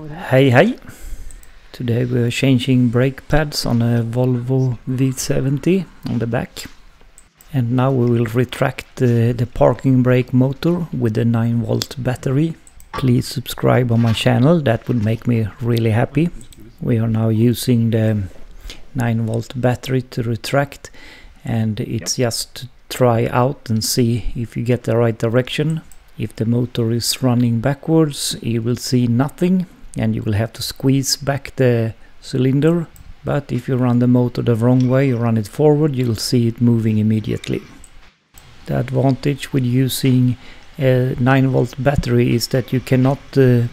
Hey! Today we are changing brake pads on a Volvo V70 on the back. And now we will retract the parking brake motor with a 9-volt battery. Please subscribe on my channel, that would make me really happy. We are now using the 9-volt battery to retract, and it's just to try out and see if you get the right direction. If the motor is running backwards, you will see nothing and you will have to squeeze back the cylinder. But if you run the motor the wrong way, you run it forward, you'll see it moving immediately. The advantage with using a 9-volt battery is that you cannot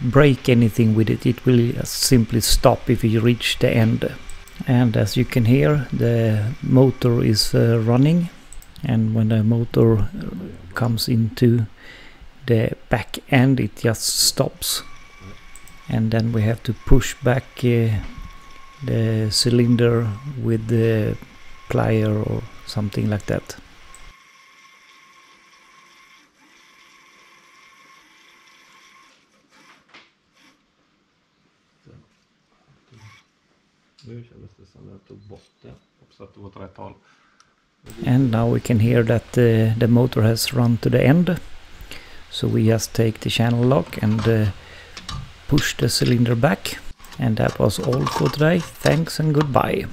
brake anything with it. It will simply stop if you reach the end. And as you can hear, the motor is running, and when the motor comes into the back end, it just stops. And then we have to push back the cylinder with the plier or something like that. And now we can hear that the motor has run to the end. So we just take the channel lock and push the cylinder back. And that was all for today. Thanks and goodbye.